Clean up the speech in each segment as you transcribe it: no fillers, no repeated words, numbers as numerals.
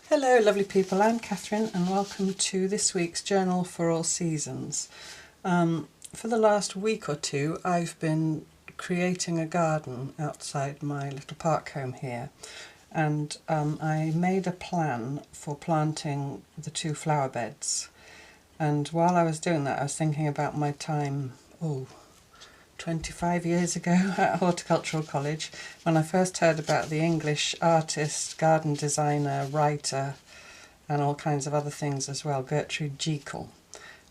Hello lovely people, I'm Catherine and welcome to this week's Journal for All Seasons. For the last week or two I've been creating a garden outside my little park home here, and I made a plan for planting the 2 flower beds, and while I was doing that I was thinking about my time 25 years ago at Horticultural College, when I first heard about the English artist, garden designer, writer and all kinds of other things as well, Gertrude Jekyll.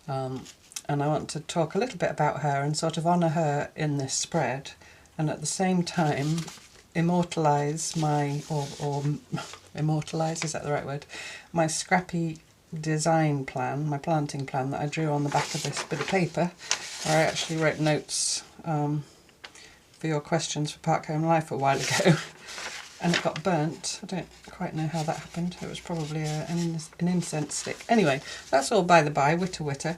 And I want to talk a little bit about her and sort of honour her in this spread, and at the same time immortalise my, or immortalise, is that the right word? My scrappy design plan, my planting plan that I drew on the back of this bit of paper, where I actually wrote notes for your questions for Park Home Life a while ago, and it got burnt. I don't quite know how that happened. It was probably an incense stick. Anyway, that's all by the by, witter.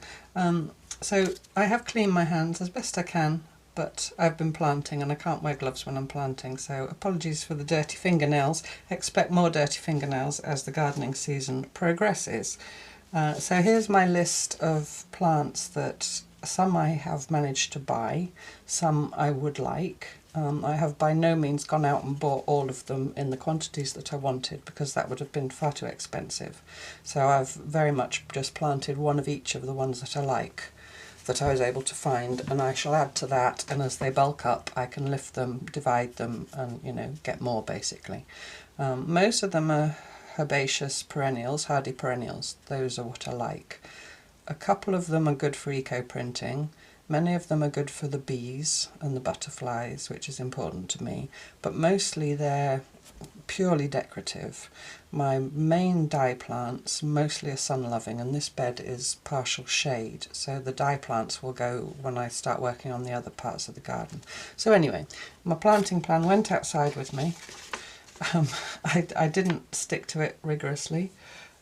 So I have cleaned my hands as best I can, but I've been planting and I can't wear gloves when I'm planting, so apologies for the dirty fingernails. Expect more dirty fingernails as the gardening season progresses. So here's my list of plants that some I have managed to buy, some I would like. I have by no means gone out and bought all of them in the quantities that I wanted, because that would have been far too expensive. So I've very much just planted one of each of the ones that I like, that I was able to find, and I shall add to that, and as they bulk up I can lift them, divide them and get more basically. Most of them are herbaceous perennials, hardy perennials. Those are what I like. A couple of them are good for eco-printing. Many of them are good for the bees and the butterflies, which is important to me, but mostly they're purely decorative. My main dye plants mostly are sun-loving, and this bed is partial shade, so the dye plants will go when I start working on the other parts of the garden. So anyway, my planting plan went outside with me. I didn't stick to it rigorously,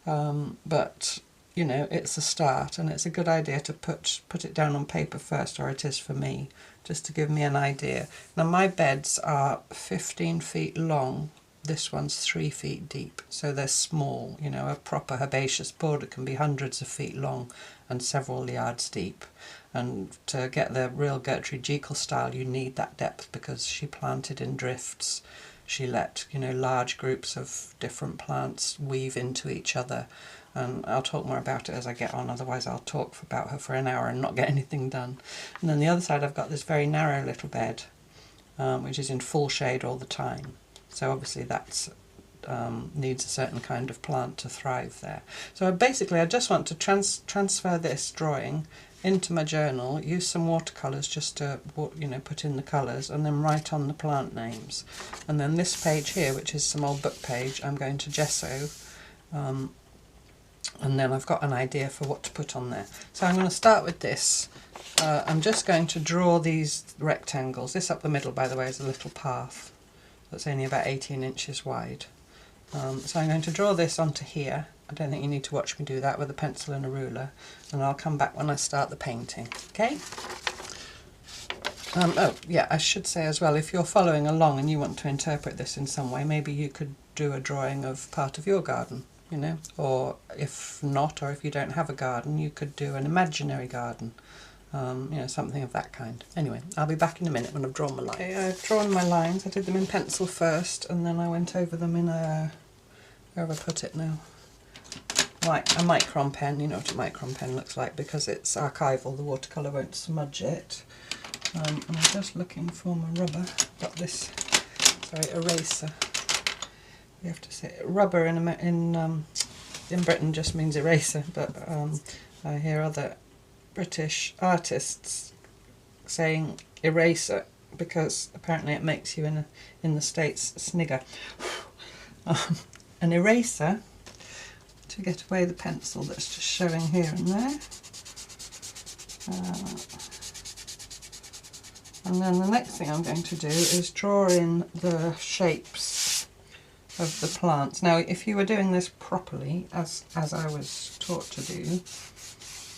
but it's a start, and it's a good idea to put it down on paper first, or it is for me, just to give me an idea. Now my beds are 15 feet long, this one's 3 feet deep, so they're small. A proper herbaceous border can be hundreds of feet long and several yards deep, and to get the real Gertrude Jekyll style you need that depth, because she planted in drifts. She let large groups of different plants weave into each other, and I'll talk more about it as I get on, otherwise I'll talk about her for an hour and not get anything done. And then the other side I've got this very narrow little bed, which is in full shade all the time, so obviously that's needs a certain kind of plant to thrive there. So basically I just want to transfer this drawing into my journal, use some watercolours just to put in the colours, and then write on the plant names. And then this page here, which is some old book page, I'm going to gesso, and then I've got an idea for what to put on there. So I'm going to start with this. I'm just going to draw these rectangles. This up the middle, by the way, is a little path that's only about 18 inches wide. So I'm going to draw this onto here. I don't think you need to watch me do that, with a pencil and a ruler, and I'll come back when I start the painting. Okay? Oh yeah, I should say as well, if you're following along and you want to interpret this in some way, maybe you could do a drawing of part of your garden, or if not, or if you don't have a garden, you could do an imaginary garden, something of that kind. Anyway, I'll be back in a minute when I've drawn my lines. Okay, I've drawn my lines. I did them in pencil first, and then I went over them in a, where have I put it now? Like a micron pen. You know what a micron pen looks like, because it's archival, the watercolour won't smudge it. And I'm just looking for my rubber. Got this, eraser. You have to say rubber in Britain just means eraser, but I hear other British artists saying eraser, because apparently it makes you in the States snigger. An eraser to get away the pencil that's just showing here and there. And then the next thing I'm going to do is draw in the shapes of the plants. Now if you were doing this properly, as I was taught to do,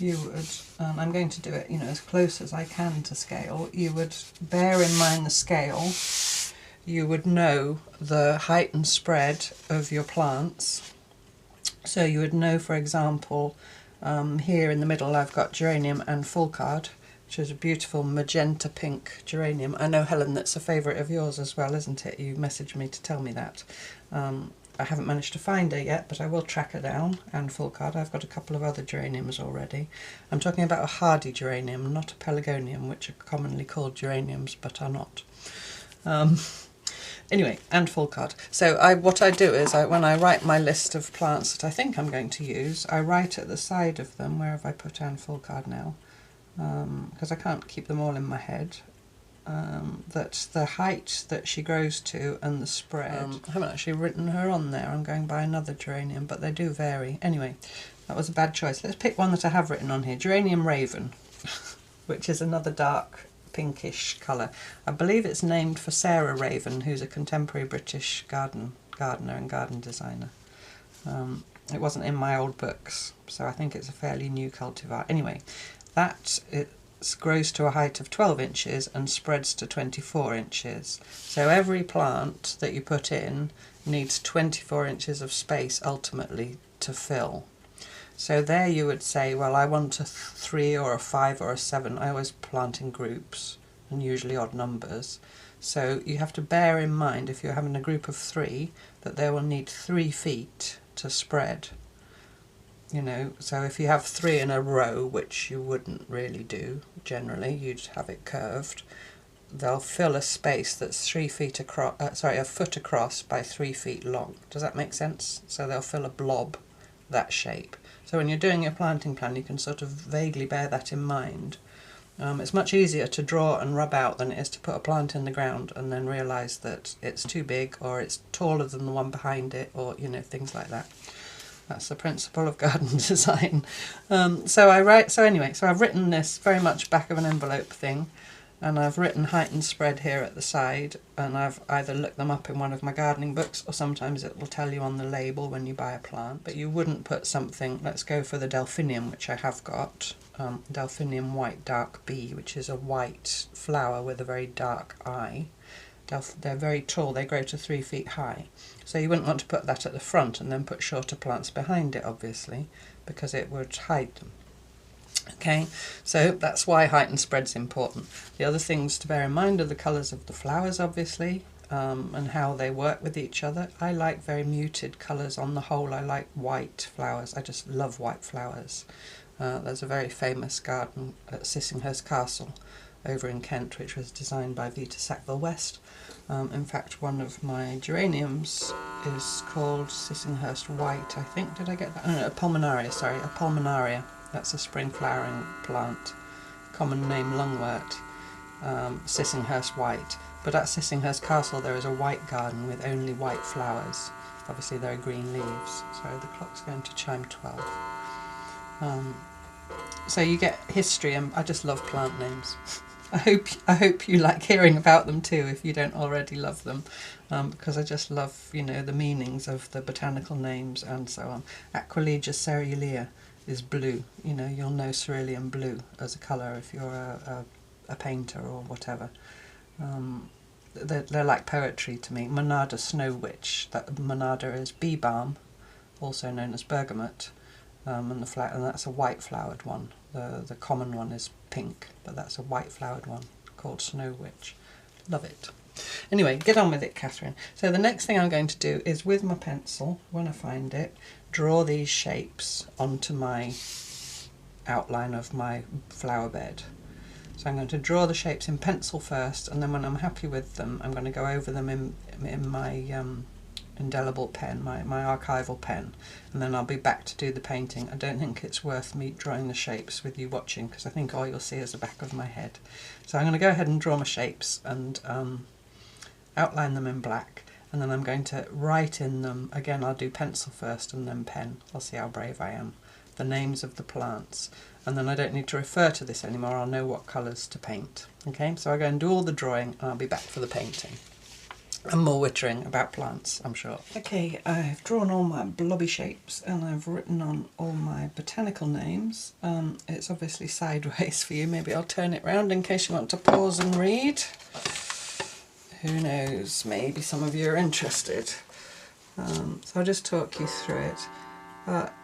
you would, I'm going to do it as close as I can to scale, you would bear in mind the scale, you would know the height and spread of your plants, So you would know, for example, here in the middle I've got geranium and fulcard, which is a beautiful magenta pink geranium. I know, Helen, that's a favourite of yours as well, isn't it? You messaged me to tell me that. I haven't managed to find her yet, but I will track her down, and fulcard. I've got a couple of other geraniums already. I'm talking about a hardy geranium, not a pelargonium, which are commonly called geraniums but are not. Anyway, and fulcard. So what I do is, when I write my list of plants that I think I'm going to use, I write at the side of them, where have I put Anne fulcard now? Because I can't keep them all in my head. That the height that she grows to and the spread. I haven't actually written her on there. I'm going by another geranium, but they do vary. Anyway, that was a bad choice. Let's pick one that I have written on here. Geranium Raven, which is another dark pinkish colour. I believe it's named for Sarah Raven, who's a contemporary British gardener and garden designer. It wasn't in my old books, so I think it's a fairly new cultivar. Anyway, it grows to a height of 12 inches and spreads to 24 inches. So every plant that you put in needs 24 inches of space ultimately to fill. So there you would say, well, I want a 3 or a 5 or a 7. I always plant in groups, and usually odd numbers. So you have to bear in mind, if you're having a group of 3, that they will need 3 feet to spread. You know, so if you have 3 in a row, which you wouldn't really do generally, you'd have it curved, they'll fill a space that's 3 feet across, a foot across by 3 feet long. Does that make sense? So they'll fill a blob that shape. So when you're doing your planting plan, you can sort of vaguely bear that in mind. It's much easier to draw and rub out than it is to put a plant in the ground and then realise that it's too big, or it's taller than the one behind it, or, you know, things like that. That's the principle of garden design. So I've written this very much back of an envelope thing, and I've written height and spread here at the side, and I've either looked them up in one of my gardening books, or sometimes it will tell you on the label when you buy a plant. But you wouldn't put something, let's go for the delphinium, which I have got, delphinium white dark B, which is a white flower with a very dark eye. They're very tall, they grow to 3 feet high. So you wouldn't want to put that at the front and then put shorter plants behind it, obviously, because it would hide them. Okay, so that's why height and spread's important. The other things to bear in mind are the colours of the flowers, obviously, and how they work with each other. I like very muted colours on the whole. I like white flowers. I just love white flowers. There's a very famous garden at Sissinghurst Castle over in Kent, which was designed by Vita Sackville-West. In fact, one of my geraniums is called Sissinghurst White, I think. Did I get that? Oh, no, a pulmonaria, sorry, a pulmonaria. That's a spring flowering plant. Common name lungwort, Sissinghurst White. But at Sissinghurst Castle there is a white garden with only white flowers. Obviously there are green leaves. Sorry, the clock's going to chime 12. So you get history, and I just love plant names. I hope you like hearing about them too, if you don't already love them, because I just love, you know, the meanings of the botanical names and so on. Aquilegia cereulea is blue. You know, you'll know cerulean blue as a colour if you're a painter or whatever. They're like poetry to me. Monarda snow witch. That Monarda is bee balm, also known as bergamot, and that's a white flowered one. The common one is pink, but that's a white flowered one called Snow Witch. Love it. Anyway, get on with it, Catherine. So the next thing I'm going to do is, with my pencil, when I find it, draw these shapes onto my outline of my flower bed. So I'm going to draw the shapes in pencil first, and then when I'm happy with them, I'm going to go over them in my indelible pen, my archival pen, and then I'll be back to do the painting. I don't think it's worth me drawing the shapes with you watching, because I think all you'll see is the back of my head. So I'm going to go ahead and draw my shapes and outline them in black, and then I'm going to write in them, again I'll do pencil first and then pen, I'll see how brave I am, the names of the plants, and then I don't need to refer to this anymore. I'll know what colours to paint. Okay, so I'll go and do all the drawing and I'll be back for the painting. And more wittering about plants, I'm sure. Okay, I've drawn all my blobby shapes and I've written on all my botanical names. It's obviously sideways for you. Maybe I'll turn it round in case you want to pause and read. Who knows, maybe some of you are interested. So I'll just talk you through it.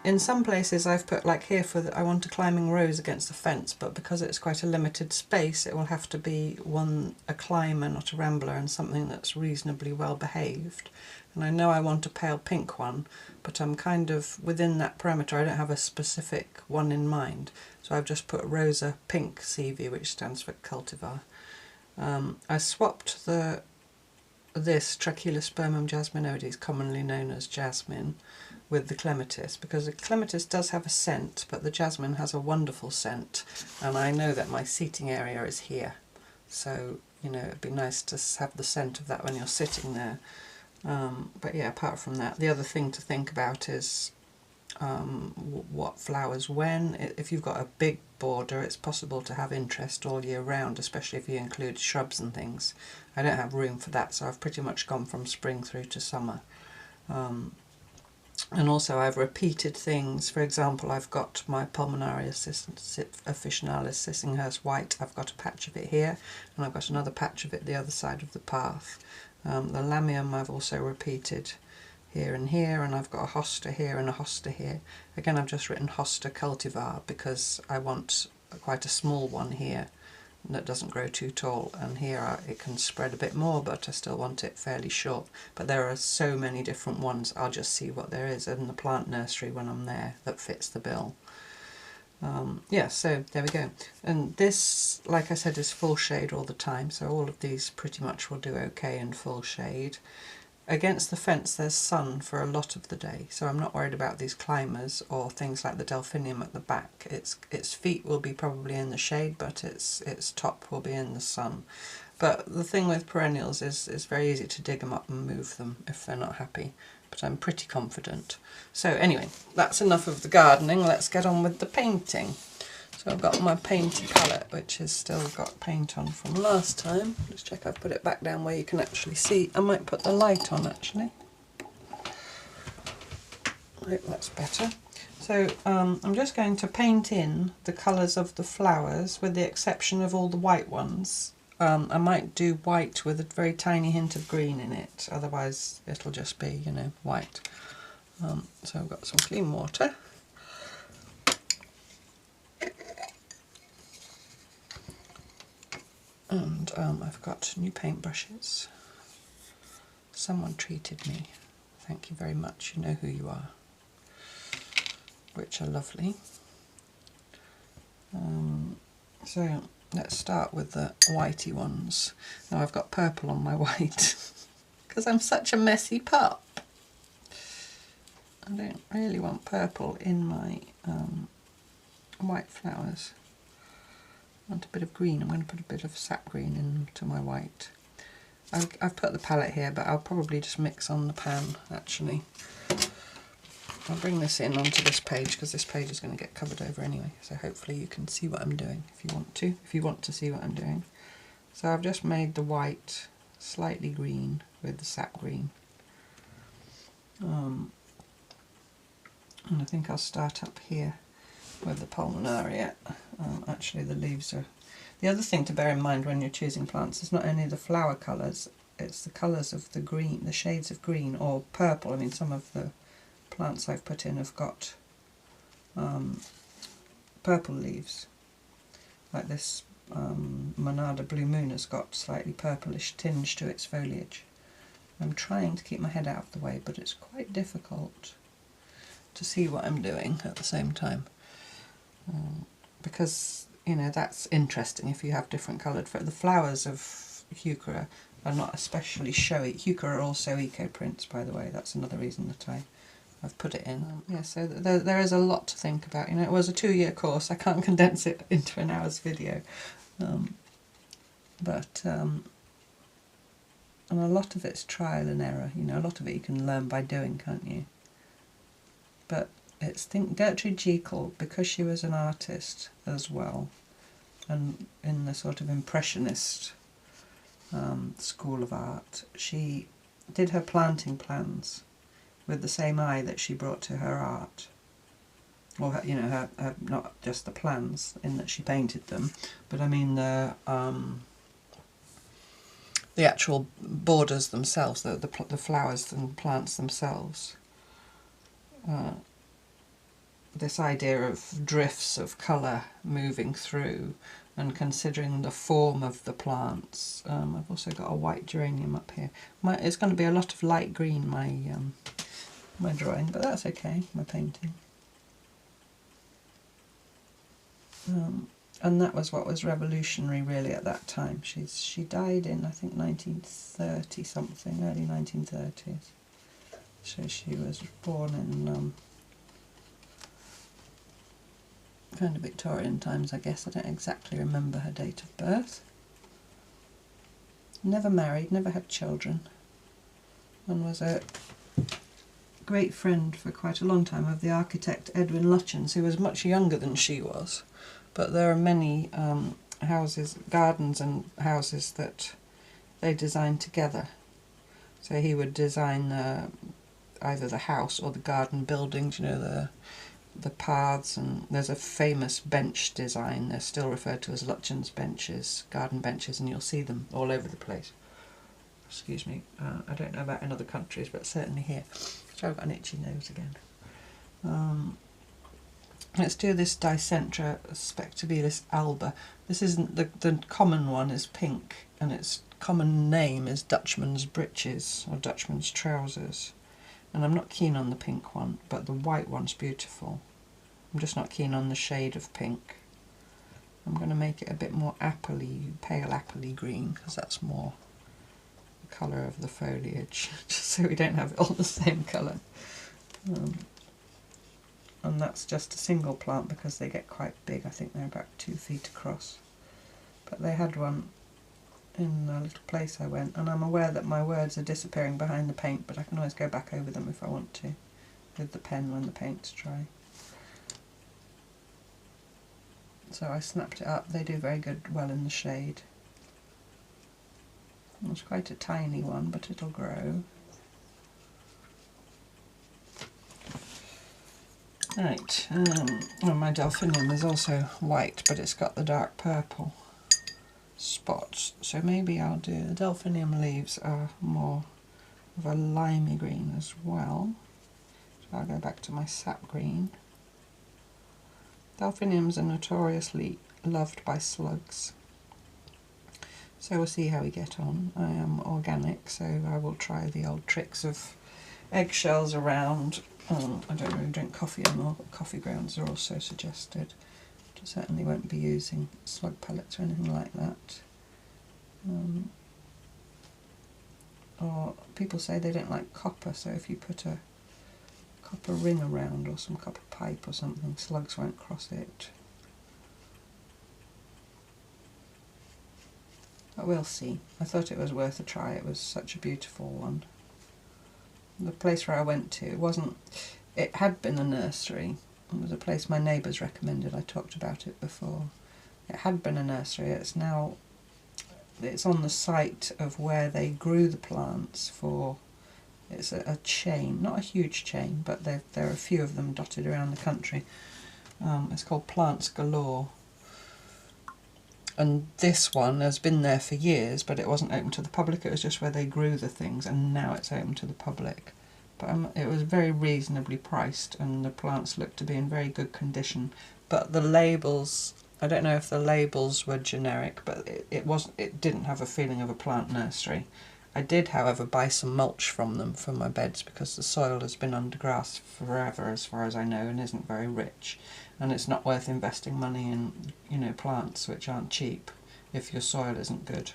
In some places I've put, like here, I want a climbing rose against the fence, but because it's quite a limited space it will have to be a climber, not a rambler, and something that's reasonably well behaved. And I know I want a pale pink one, but I'm kind of within that parameter. I don't have a specific one in mind, so I've just put Rosa Pink CV, which stands for cultivar. I swapped this Trachilospermum jasminoides, commonly known as jasmine, with the clematis, because the clematis does have a scent, but the jasmine has a wonderful scent, and I know that my seating area is here, so you know it'd be nice to have the scent of that when you're sitting there. But yeah, apart from that, the other thing to think about is what flowers when. If you've got a big border, it's possible to have interest all year round, especially if you include shrubs and things. I don't have room for that, so I've pretty much gone from spring through to summer. And also I've repeated things. For example, I've got my Pulmonaria officinalis Sissinghurst white. I've got a patch of it here, and I've got another patch of it the other side of the path. The Lamium I've also repeated here, and I've got a hosta here and a hosta here. Again, I've just written hosta cultivar because I want quite a small one here that doesn't grow too tall, and here it can spread a bit more, but I still want it fairly short. But there are so many different ones, I'll just see what there is in the plant nursery when I'm there that fits the bill. Yeah, so there we go. And this, like I said, is full shade all the time, so all of these pretty much will do okay in full shade. Against the fence there's sun for a lot of the day, so I'm not worried about these climbers or things like the delphinium at the back. Its feet will be probably in the shade, but its top will be in the sun. But the thing with perennials is it's very easy to dig them up and move them if they're not happy, but I'm pretty confident. So anyway, that's enough of the gardening, let's get on with the painting. So I've got my painty palette, which has still got paint on from last time. Just check I've put it back down where you can actually see. I might put the light on actually. I hope that's better. So I'm just going to paint in the colours of the flowers, with the exception of all the white ones. I might do white with a very tiny hint of green in it, otherwise it'll just be, you know, white. So I've got some clean water. And I've got new paintbrushes. Someone treated me. Thank you very much. You know who you are. Which are lovely. So let's start with the whitey ones. Now I've got purple on my white because I'm such a messy pup. I don't really want purple in my white flowers. I want a bit of green. I'm going to put a bit of sap green into my white. I've put the palette here, but I'll probably just mix on the pan actually. I'll bring this in onto this page because this page is going to get covered over anyway, so hopefully you can see what I'm doing if you want to see what I'm doing. So I've just made the white slightly green with the sap green. And I think I'll start up here with the Pulmonaria. Actually the leaves are... The other thing to bear in mind when you're choosing plants is not only the flower colours, it's the colours of the green, the shades of green or purple. I mean, some of the plants I've put in have got purple leaves. Like this Monarda Blue Moon has got slightly purplish tinge to its foliage. I'm trying to keep my head out of the way, but it's quite difficult to see what I'm doing at the same time. Because, you know, that's interesting if you have different coloured... The flowers of heuchera are not especially showy. Heuchera are also eco prints, by the way. That's another reason that I've put it in. Yeah, so there is a lot to think about. You know, it was a 2-year course. I can't condense it into an hour's video. And a lot of it's trial and error. You know, a lot of it you can learn by doing, can't you? But Gertrude Jekyll, because she was an artist as well, and in the sort of impressionist school of art, she did her planting plans with the same eye that she brought to her art. Or her, you know, her not just the plans in that she painted them, but I mean the actual borders themselves, the flowers and plants themselves. this idea of drifts of colour moving through and considering the form of the plants. I've also got a white geranium up here. It's going to be a lot of light green, my drawing, but that's okay, my painting. And that was what was revolutionary really at that time. She died in, I think, 1930 something, early 1930s. So she was born in kind of Victorian times, I guess. I don't exactly remember her date of birth. Never married, never had children, and was a great friend for quite a long time of the architect Edwin Lutyens, who was much younger than she was. But there are many houses, gardens and houses that they designed together. So he would design either the house or the garden buildings, you know, the paths, and there's a famous bench design. They're still referred to as Lutyens benches, garden benches, and you'll see them all over the place. Excuse me, I don't know about in other countries, but certainly here. So I've got an itchy nose again. Let's do this Dicentra spectabilis alba. This isn't the common one is pink, and its common name is Dutchman's breeches or Dutchman's trousers. And I'm not keen on the pink one, but the white one's beautiful. I'm just not keen on the shade of pink. I'm going to make it a bit more appley, pale appley green, because that's more the colour of the foliage, just so we don't have it all the same colour. And that's just a single plant because they get quite big. I think they're about 2 feet across. But they had one in a little place I went, and I'm aware that my words are disappearing behind the paint, but I can always go back over them if I want to with the pen when the paint's dry. So I snapped it up. They do very well in the shade. It's quite a tiny one, but it'll grow. Right, well, my delphinium is also white, but it's got the dark purple spots, so maybe I'll do, the delphinium leaves are more of a limey green as well, so I'll go back to my sap green. Delphiniums are notoriously loved by slugs, so we'll see how we get on. I am organic, so I will try the old tricks of eggshells around. I don't really drink coffee anymore, but coffee grounds are also suggested. I certainly won't be using slug pellets or anything like that. Or people say they don't like copper, so if you put a copper ring around or some copper pipe or something, slugs won't cross it. But we'll see. I thought it was worth a try. It was such a beautiful one. The place where I went to, it had been a nursery. It was a place my neighbours recommended. I talked about it before. It had been a nursery. It's on the site of where they grew the plants for. It's a chain, not a huge chain, but there are a few of them dotted around the country. It's called Plants Galore. And this one has been there for years, but it wasn't open to the public. It was just where they grew the things, and now it's open to the public. But it was very reasonably priced, and the plants looked to be in very good condition. But the labels, I don't know if the labels were generic, but it didn't have a feeling of a plant nursery. I did, however, buy some mulch from them for my beds, because the soil has been under grass forever, as far as I know, and isn't very rich. And it's not worth investing money in, plants which aren't cheap if your soil isn't good.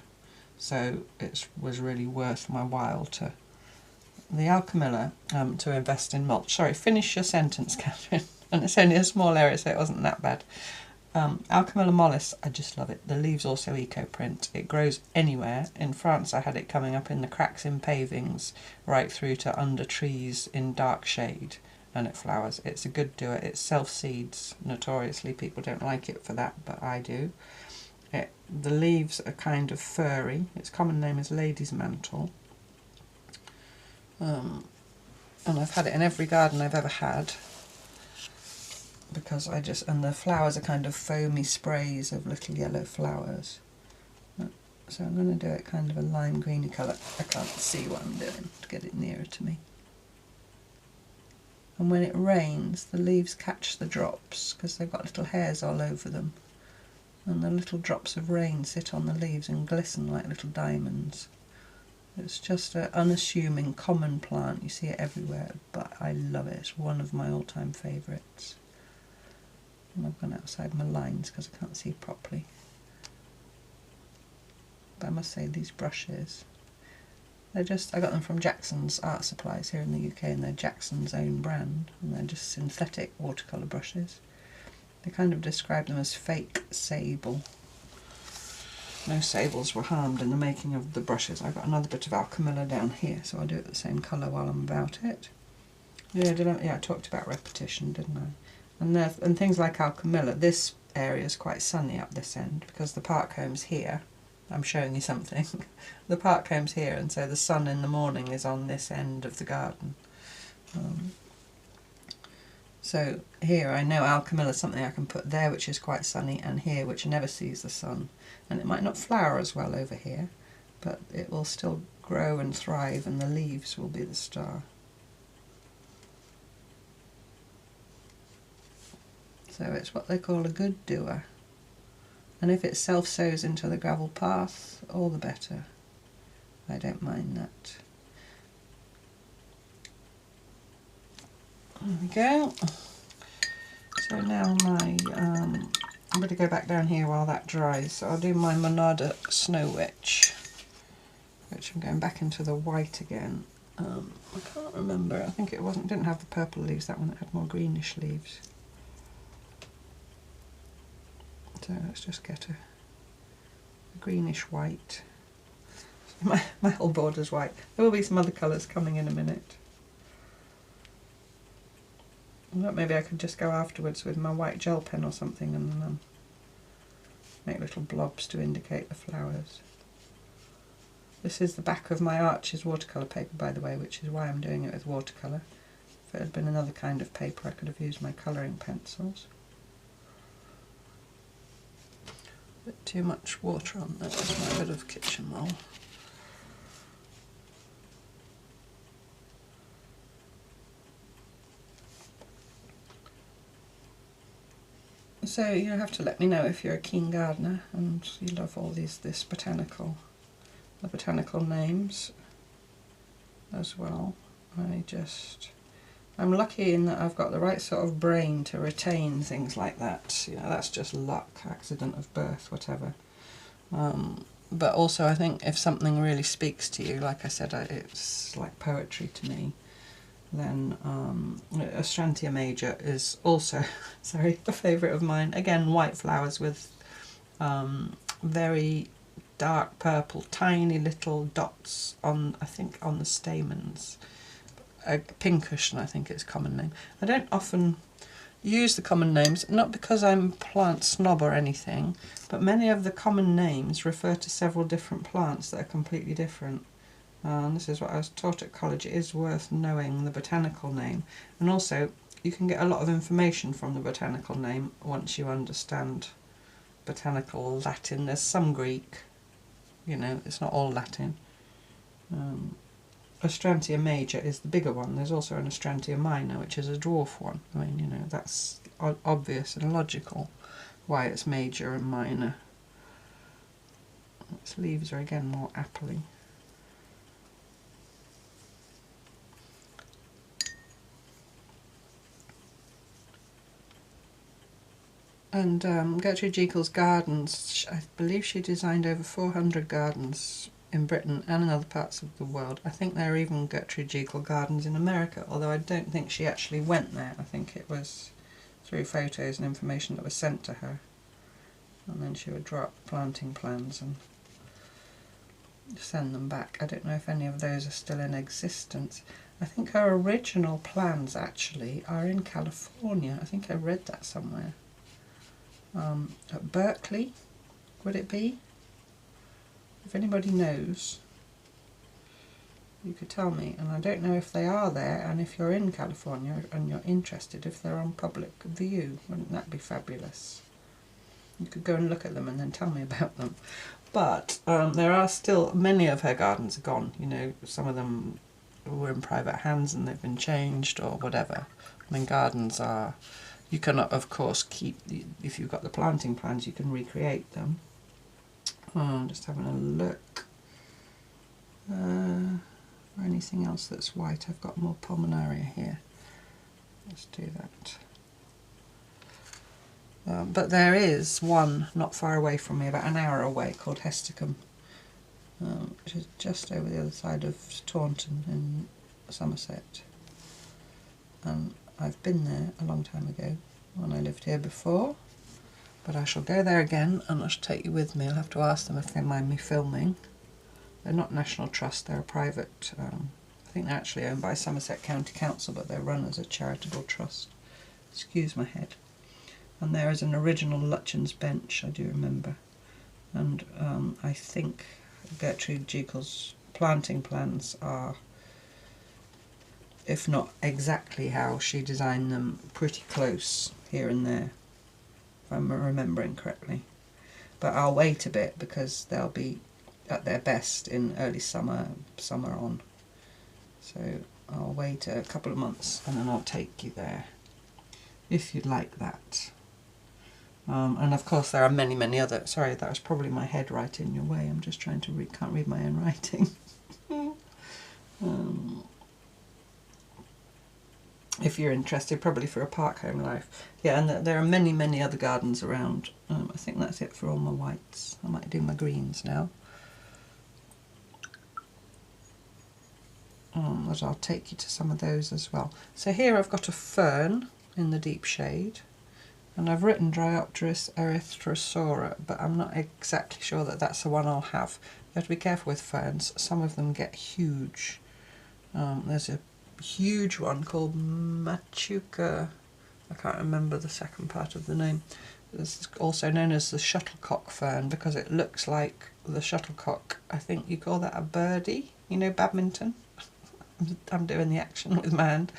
So it was really worth my while to invest in mulch. Sorry, finish your sentence, Catherine. And it's only a small area, so it wasn't that bad. Alchemilla mollis, I just love it. The leaves also eco-print. It grows anywhere. In France I had it coming up in the cracks in pavings, right through to under trees in dark shade, and it flowers. It's a good doer. It self-seeds. Notoriously people don't like it for that, but I do. The leaves are kind of furry. Its common name is lady's mantle. And I've had it in every garden I've ever had, because and the flowers are kind of foamy sprays of little yellow flowers. So I'm going to do it kind of a lime greeny colour. I can't see what I'm doing to get it nearer to me. and when it rains the leaves catch the drops because they've got little hairs all over them, and the little drops of rain sit on the leaves and glisten like little diamonds. It's just an unassuming common plant, you see it everywhere, but I love it. It's one of my all-time favourites. And I've gone outside my lines because I can't see properly. But I must say these brushes, they're just, I got them from Jackson's Art Supplies here in the UK, and they're Jackson's own brand, and they're just synthetic watercolour brushes. They kind of describe them as fake sable. No sables were harmed in the making of the brushes. I've got another bit of Alchemilla down here, so I'll do it the same colour while I'm about it. Yeah, I talked about repetition, didn't I? And things like Alchemilla, this area is quite sunny up this end because the park home's here. I'm showing you something. The park home's here, and so the sun in the morning is on this end of the garden. So here I know Alchemilla is something I can put there which is quite sunny, and here which never sees the sun. And it might not flower as well over here, but it will still grow and thrive, and the leaves will be the star. So it's what they call a good doer. And if it self-sows into the gravel path, all the better. I don't mind that. There we go. So now my, I'm going to go back down here while that dries. So I'll do my Monada Snow Witch, which I'm going back into the white again. I can't remember. I think it didn't have the purple leaves. That one had more greenish leaves. So let's just get a greenish white. My whole border's white. There will be some other colours coming in a minute. Maybe I could just go afterwards with my white gel pen or something and make little blobs to indicate the flowers. This is the back of my Arches watercolour paper, by the way, which is why I'm doing it with watercolour. If it had been another kind of paper, I could have used my colouring pencils. A bit too much water on that. That's my bit of kitchen roll. So you have to let me know if you're a keen gardener and you love all the botanical names as well. I'm lucky in that I've got the right sort of brain to retain things like that. You know, that's just luck, accident of birth, whatever. But also I think if something really speaks to you, like I said, it's like poetry to me, then Astrantia major is also, sorry, a favourite of mine. Again, white flowers with very dark purple, tiny little dots on, I think, on the stamens. Pinkush, I think it's common name. I don't often use the common names, not because I'm a plant snob or anything, but many of the common names refer to several different plants that are completely different. And this is what I was taught at college. It is worth knowing the botanical name, and also you can get a lot of information from the botanical name once you understand botanical Latin. There's some Greek, you know, it's not all Latin. Astrantia major is the bigger one. There's also an Astrantia minor, which is a dwarf one. I mean, you know, that's obvious and logical why it's major and minor. Its leaves are again more appley. And Gertrude Jekyll's gardens, I believe she designed over 400 gardens in Britain and in other parts of the world. I think there are even Gertrude Jekyll gardens in America, although I don't think she actually went there. I think it was through photos and information that was sent to her. And then she would draw up planting plans and send them back. I don't know if any of those are still in existence. I think her original plans actually are in California. I think I read that somewhere. At Berkeley, would it be? If anybody knows, you could tell me. And I don't know if they are there, and if you're in California and you're interested, if they're on public view. Wouldn't that be fabulous? You could go and look at them and then tell me about them. But there are still, many of her gardens are gone. You know, some of them were in private hands and they've been changed or whatever. I mean, gardens are, you can of course keep, if you've got the planting plans, you can recreate them. Just having a look. Or anything else that's white. I've got more Pulmonaria here. Let's do that. But there is one not far away from me, about an hour away, called Hesticum, which is just over the other side of Taunton in Somerset. And I've been there a long time ago when I lived here before, but I shall go there again and I shall take you with me. I'll have to ask them if they mind me filming. They're not National Trust, they're a private, I think they're actually owned by Somerset County Council, but they're run as a charitable trust. Excuse my head. And there is an original Lutyens bench, I do remember. And I think Gertrude Jekyll's planting plans are, if not exactly how she designed them, pretty close here and there, if I'm remembering correctly. But I'll wait a bit because they'll be at their best in early summer on. So I'll wait a couple of months and then I'll take you there, if you'd like that. And of course there are many other, sorry, that was probably my head right in your way, I'm just trying to read, can't read my own writing. If you're interested, probably for a park home life. Yeah, and there are many other gardens around. I think that's it for all my whites. I might do my greens now. But I'll take you to some of those as well. So here I've got a fern in the deep shade, and I've written Dryopteris erythrosaura, but I'm not exactly sure that that's the one I'll have. You have to be careful with ferns, some of them get huge. There's a huge one called Machuca, I can't remember the second part of the name. It's also known as the shuttlecock fern because it looks like the shuttlecock. I think you call that a birdie, you know, badminton. I'm doing the action with my hand.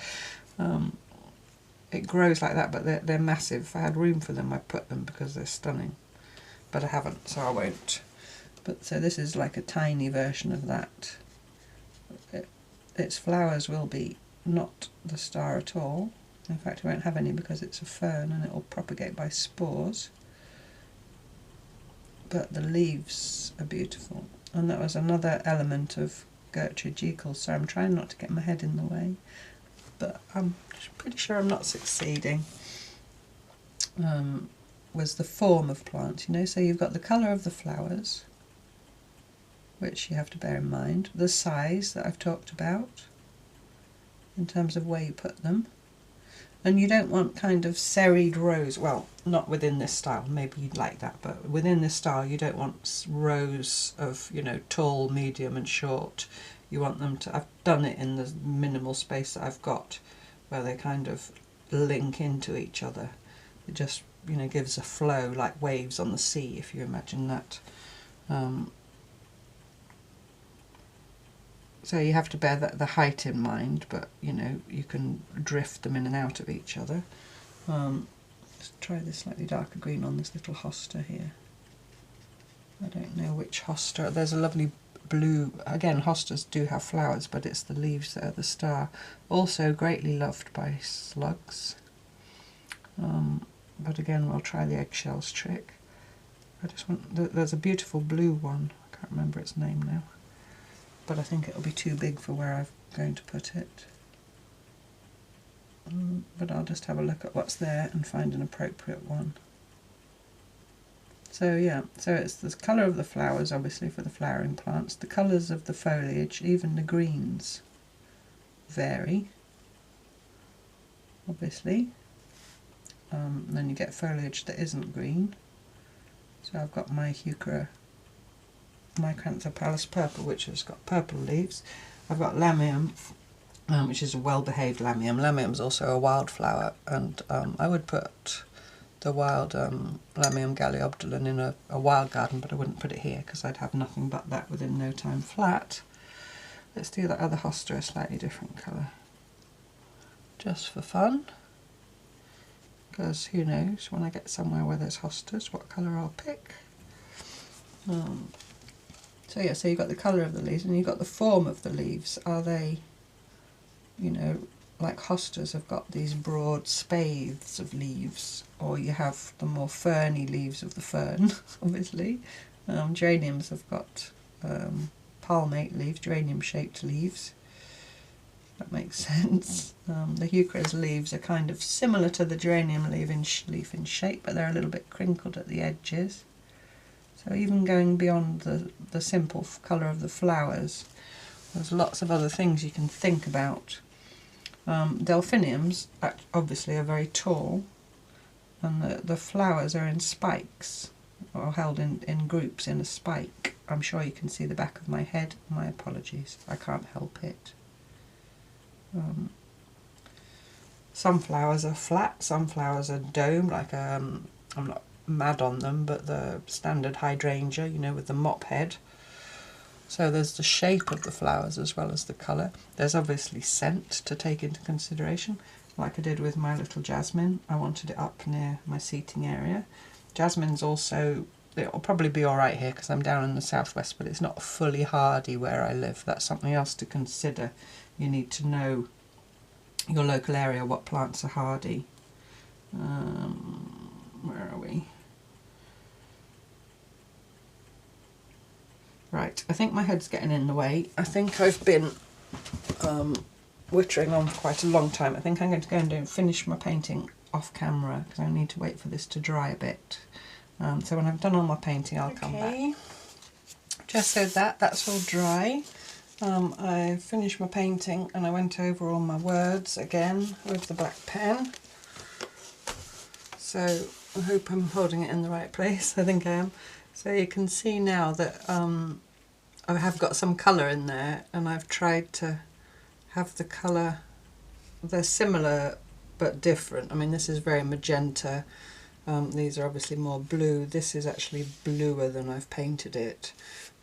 It grows like that, but they're massive. If I had room for them, I'd put them because they're stunning. But I haven't, so I won't. But so this is like a tiny version of that. Its flowers will be not the star at all. In fact, it won't have any because it's a fern and it will propagate by spores. But the leaves are beautiful. And that was another element of Gertrude Jekyll, so I'm trying not to get my head in the way, but I'm pretty sure I'm not succeeding. Was the form of plants, you know, so you've got the colour of the flowers, which you have to bear in mind, the size that I've talked about in terms of where you put them, and you don't want kind of serried rows, well, not within this style, maybe you'd like that, but within this style you don't want rows of, you know, tall, medium and short. You want them to, I've done it in the minimal space that I've got, where they kind of link into each other. It just, you know, gives a flow like waves on the sea, if you imagine that. So you have to bear the height in mind, but you know, you can drift them in and out of each other. Let's try this slightly darker green on this little hosta here. I don't know which hosta. There's a lovely blue. Again, hostas do have flowers, but it's the leaves that are the star. Also greatly loved by slugs. But again, we'll try the eggshells trick. I just want. There's a beautiful blue one. I can't remember its name now. But I think it'll be too big for where I'm going to put it. But I'll just have a look at what's there and find an appropriate one. So yeah, so it's the colour of the flowers, obviously, for the flowering plants. The colours of the foliage, even the greens, vary, obviously. And then you get foliage that isn't green. So I've got my Heuchera Micranthopalis purple, which has got purple leaves. I've got Lamium, which is a well-behaved Lamium. Lamium is also a wildflower, and I would put the wild Lamium galeobdulin in a wild garden, but I wouldn't put it here because I'd have nothing but that within no time flat. Let's do that other hosta a slightly different colour, just for fun, because who knows, when I get somewhere where there's hostas, what colour I'll pick. So yeah, so you've got the colour of the leaves and you've got the form of the leaves. Are they you know, like hostas have got these broad spathes of leaves, or you have the more ferny leaves of the fern, obviously. Geraniums have got palmate leaves, geranium-shaped leaves. That makes sense. The heuchera's leaves are kind of similar to the geranium leaf in shape, but they're a little bit crinkled at the edges. So even going beyond the simple colour of the flowers, there's lots of other things you can think about. Delphiniums obviously are very tall, and the flowers are in spikes, or held in groups in a spike. I'm sure you can see the back of my head. My apologies, I can't help it. Some flowers are flat, some flowers are domed, like I'm not mad on them, but the standard hydrangea, you know, with the mop head. So there's the shape of the flowers as well as the colour. There's obviously scent to take into consideration, like I did with my little jasmine. I wanted it up near my seating area. Jasmine's also, it'll probably be alright here because I'm down in the southwest, but it's not fully hardy where I live. That's something else to consider. You need to know your local area, what plants are hardy. Where are we? Right, I think my head's getting in the way. I think I've been wittering on for quite a long time. I think I'm going to go and finish my painting off camera because I need to wait for this to dry a bit. So when I've done all my painting, I'll come back. Just so that's all dry. I finished my painting and I went over all my words again with the black pen. So I hope I'm holding it in the right place. I think I am. So you can see now that I have got some colour in there, and I've tried to have the colour, they're similar but different. I mean, this is very magenta, these are obviously more blue. This is actually bluer than I've painted it.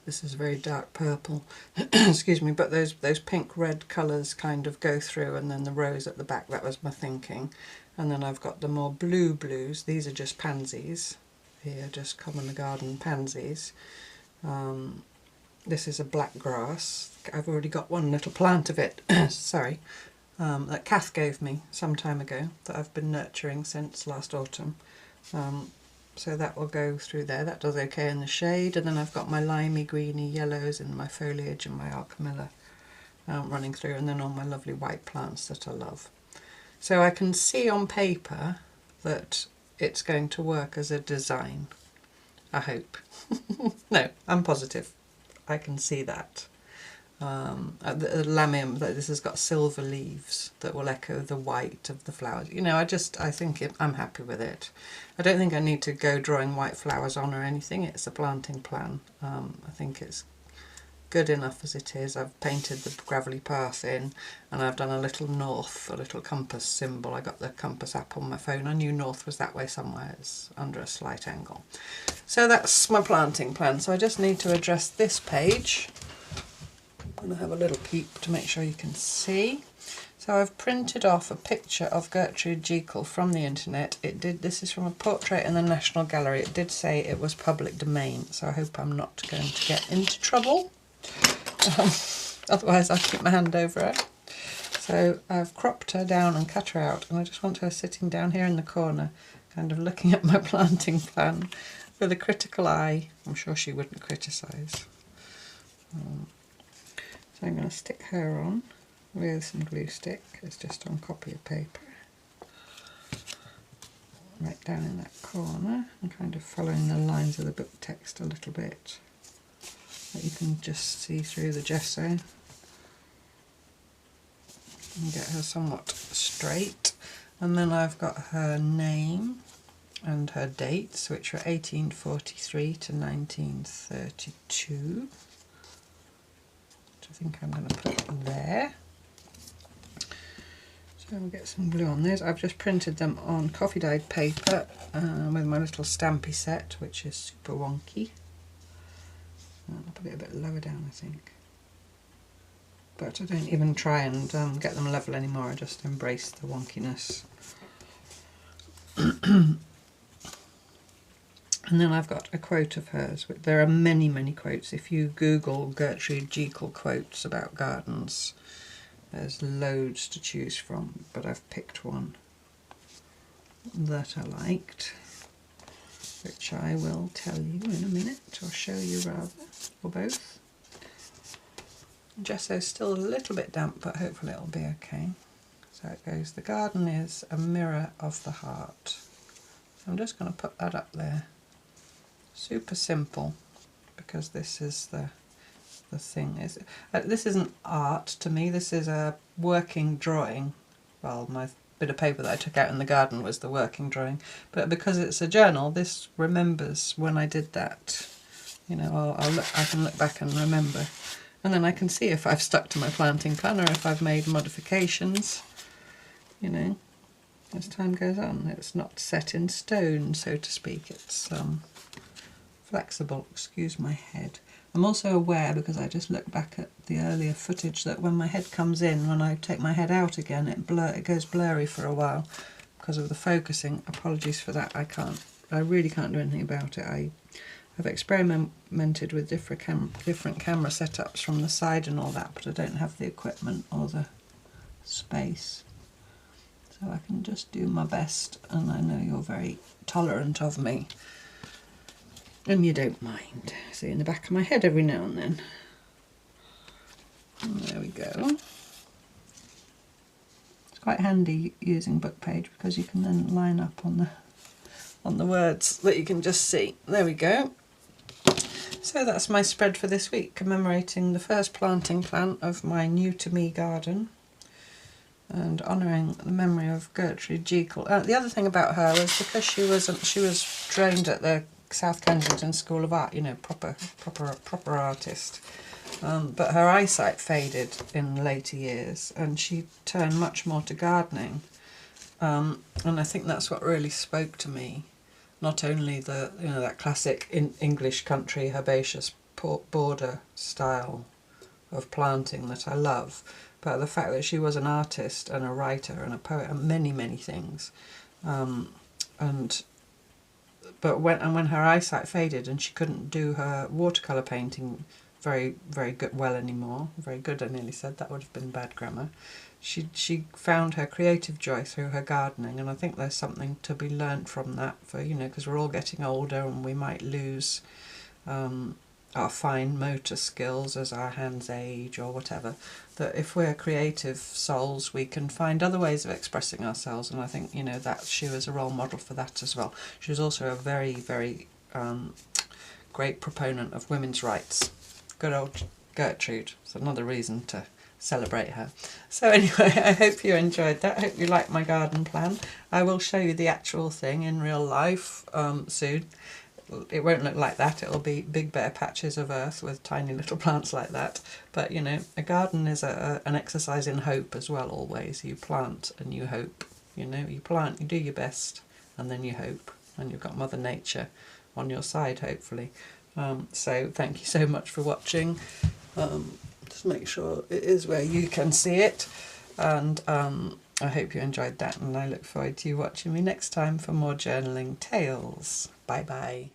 This is very dark purple, excuse me, but those pink red colours kind of go through, and then the rose at the back, that was my thinking. And then I've got the more blue blues, these are just pansies. Here, just common garden pansies. This is a black grass. I've already got one little plant of it, sorry, that Kath gave me some time ago that I've been nurturing since last autumn. So that will go through there. That does okay in the shade. And then I've got my limey greeny yellows in my foliage and my alchemilla running through, and then all my lovely white plants that I love. So I can see on paper that it's going to work as a design, I hope. No, I'm positive. I can see that. The lamium, this has got silver leaves that will echo the white of the flowers. You know, I think I'm happy with it. I don't think I need to go drawing white flowers on or anything. It's a planting plan. I think it's good enough as it is. I've painted the gravelly path in, and I've done a little north, a little compass symbol. I got the compass app on my phone. I knew north was that way somewhere. It's under a slight angle. So that's my planting plan. So I just need to address this page. I'm going to have a little peep to make sure you can see. So I've printed off a picture of Gertrude Jekyll from the internet. This is from a portrait in the National Gallery. It did say it was public domain, so I hope I'm not going to get into trouble. Otherwise I'll keep my hand over her. So I've cropped her down and cut her out, and I just want her sitting down here in the corner, kind of looking at my planting plan with a critical eye. I'm sure she wouldn't criticise. So I'm going to stick her on with some glue stick. It's just on copy of paper. Right down in that corner, and kind of following the lines of the book text a little bit. That you can just see through the gesso and get her somewhat straight. And then I've got her name and her dates, which were 1843 to 1932, which I think I'm going to put there. So we'll get some glue on these. I've just printed them on coffee dyed paper with my little stampy set, which is super wonky. I'll put it a bit lower down, I think. But I don't even try and get them level anymore, I just embrace the wonkiness. And then I've got a quote of hers. There are many, many quotes. If you Google Gertrude Jekyll quotes about gardens, There's loads to choose from, but I've picked one that I liked, which I will tell you in a minute, or show you rather, or both. Gesso's still a little bit damp, but hopefully it'll be okay. So it goes, the garden is a mirror of the heart. So I'm just going to put that up there. Super simple, because this is the thing. This isn't art to me, this is a working drawing. Well, my bit of paper that I took out in the garden was the working drawing, but because it's a journal, this remembers when I did that. You know, I can look back and remember, and then I can see if I've stuck to my planting plan or if I've made modifications, you know, as time goes on. It's not set in stone, so to speak. It's flexible. Excuse my head. I'm also aware, because I just looked back at the earlier footage, that when my head comes in, when I take my head out again, it goes blurry for a while because of the focusing. Apologies for that. I really can't do anything about it. I've experimented with different camera setups from the side and all that, but I don't have the equipment or the space. So I can just do my best, and I know you're very tolerant of me. And you don't mind. See, in the back of my head every now and then. And there we go. It's quite handy using book page, because you can then line up on the words that you can just see. There we go. So that's my spread for this week, commemorating the first planting plan of my new to me garden, and honouring the memory of Gertrude Jekyll. The other thing about her was, because she was trained at the South Kensington School of Art, you know, proper artist. But her eyesight faded in later years, and she turned much more to gardening. And I think that's what really spoke to me. Not only that classic English country herbaceous border style of planting that I love, but the fact that she was an artist and a writer and a poet and many things. But when her eyesight faded and she couldn't do her watercolour painting very well anymore, very good I nearly said, that would have been bad grammar, she found her creative joy through her gardening, and I think there's something to be learnt from that, for, you know, because we're all getting older and we might lose our fine motor skills as our hands age or whatever, that if we're creative souls we can find other ways of expressing ourselves, and I think, you know, that she was a role model for that as well. She was also a very great proponent of women's rights. Good old Gertrude. It's another reason to celebrate her. So anyway, I hope you enjoyed that. I hope you like my garden plan. I will show you the actual thing in real life soon. It won't look like that, it'll be big bare patches of earth with tiny little plants like that. But, you know, a garden is an exercise in hope as well, always. You plant and you hope. You know, you plant, you do your best, and then you hope. And you've got Mother Nature on your side, hopefully. So thank you so much for watching. Just make sure it is where you can see it. And I hope you enjoyed that, and I look forward to you watching me next time for more journaling tales. Bye bye.